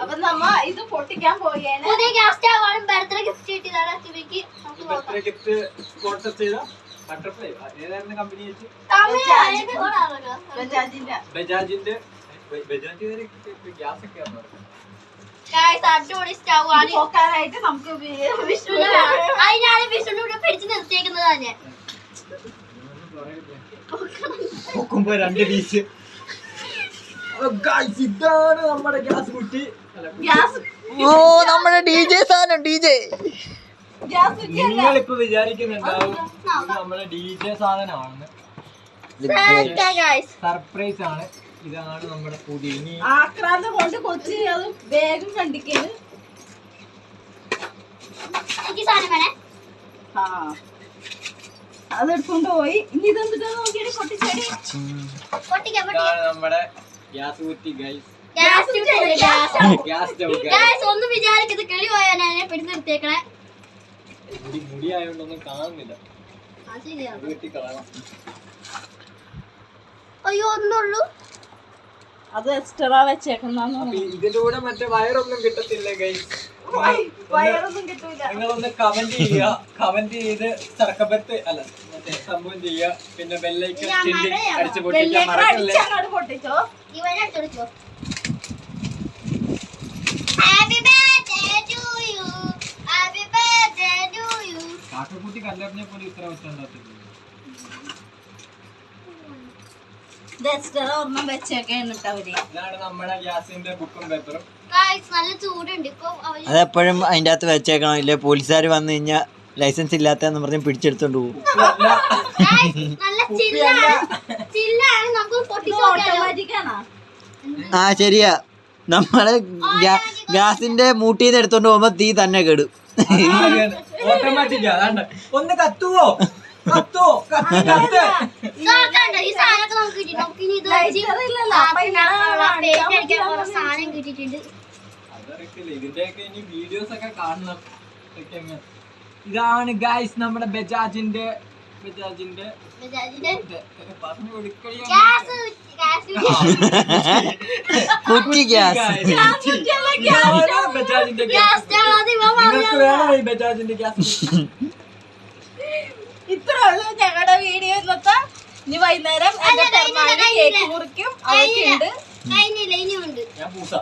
അപ്പൊ നമ്മ ഇത് പൊട്ടിക്കാൻ പോവുകയാണ്. പുതിയ ഗ്യാസ് സ്റ്റവ് ആണ്. ബർത്ത്ഡേ ഗിഫ്റ്റ് കിട്ടിയതാണ് അച്ഛമ്മക്ക്. ബർത്ത്ഡേ ഗിഫ്റ്റ് സ്പോൺസർ ചെയ്ത ബട്ടർഫ്ലൈ ഏതായിരുന്നു കമ്പനി വെച്ച്? ബജാജിന്റെ ഗ്യാസ് ഒക്കെ അടിപൊളി സ്റ്റവ് ആണ്. നോക്കാനായിട്ട് നമുക്ക് അതിനാണ് വിഷ്ണു ഇവിടെ പിടിച്ച് നിർത്തിയേക്കുന്നത് തന്നെ. നോക്കുമ്പോ 2 പീസ്. ഇതാണ് നമ്മുടെ ഗ്യാസ് കുട്ടി. ഓ നമ്മുടെ DJ സാധനം DJ. നിങ്ങളിപ്പോ വിചാരിക്കുന്നുണ്ടാവും ഇത് നമ്മുടെ DJ സാധനമാണ്. സർപ്രൈസ് ആണ്. ഇതാണ് നമ്മുടെ പുതിയ ആക്രാന്തം കൊണ്ട് കൊച്ചി അത് വേഗം കണ്ടിക്കല്. അതെടുത്തോണ്ട് പോയി. ഇനി ഇതെന്തിട്ടാ നോക്കിയിട്ട് പൊട്ടിച്ചടി. നമ്മുടെ ഗ്യാസ് കുറ്റി ഗൈസ്. ഒന്നും വിചാരിക്കത് കിളി പോയാൽ എന്നെ പിടിച്ച് നിർത്തിയേക്കണേ. മുടി ആയോണ്ടൊന്നും കാണുന്നില്ല. അയ്യോ ഒന്നുള്ളൂ. അത് എക്സ്ട്രാ വെച്ചേക്കുന്ന. ഇതിന്റെ കൂടെ മറ്റേ വയറൊന്നും കിട്ടത്തില്ല ഗൈസ്. വയറൊന്നും കിട്ടൂല. നിങ്ങളൊന്ന് കമന്റ് ചെയ്യുക. കമന്റ് ചെയ്ത് സർക്കബത്ത് അല്ല മറ്റേ സംഭവം ചെയ്യുക. പിന്നെ ബെല്ലൈക്കൺ അടിച്ചു പൊട്ടിക്കാൻ മറക്കല്ലേ. പൊട്ടിച്ചോ. കാക്കക്കുട്ടി കല്ലറിനെ പോലെ ഇത്ര വെച്ചുണ്ടാകത്തില്ല. ഇതാണ് നമ്മുടെ ഗ്യാസിന്റെ ബുക്കും പേപ്പറും. നല്ല ചൂടുണ്ട് ഇപ്പൊ. അതെപ്പോഴും അതിന്റെ അകത്ത് വെച്ചേക്കണം. ഇല്ലേ പോലീസുകാർ വന്നു കഴിഞ്ഞാൽ ലൈസൻസ് ഇല്ലാത്തന്ന് പറഞ്ഞ് പിടിച്ചെടുത്തോണ്ട് പോകും. നല്ല ചില്ലാണ്. നമുക്ക് പൊട്ടിച്ചോക്കാനോ. ആ ശരിയാ. നമ്മള് ഗ്യാസിന്റെ മൂട്ടിന്ന് എടുത്തോണ്ട് പോകുമ്പോ തീ തന്നെ കെടും. ഓട്ടോമാറ്റിക്കാ. ഒന്ന് കത്തുവോ കത്തോ കത്ത്. ഈ സാധനമൊക്കെ നമുക്ക് കിട്ടി. നമുക്ക് ഇനി ഇത് സാധനം കിട്ടിയിട്ടുണ്ട്. അതറിയത്തില്ല. ഇതിന്റെയൊക്കെ ഇനി വീഡിയോസ് ഒക്കെ കാണണം. ഇതാണ് ഗൈസ് നമ്മുടെ ബജാജിന്റെ പറഞ്ഞു കൊടുക്കണ കുറ്റി ഗ്യാസ്. ബജാജിന്റെ ഗ്യാസ്. നിങ്ങൾക്ക് വേണം ഈ ബജാജിന്റെ ഗ്യാസ്. ഇത്ര ഉള്ളൂ ഞങ്ങളുടെ വീഡിയോ. ഇന്നത്തെ ഇനി വൈകുന്നേരം കേക്ക് മുറിക്കും. അതൊക്കെ ഉണ്ട്. കഴിഞ്ഞില്ല ഇനിയുണ്ട്. ഞാൻ പൂസ.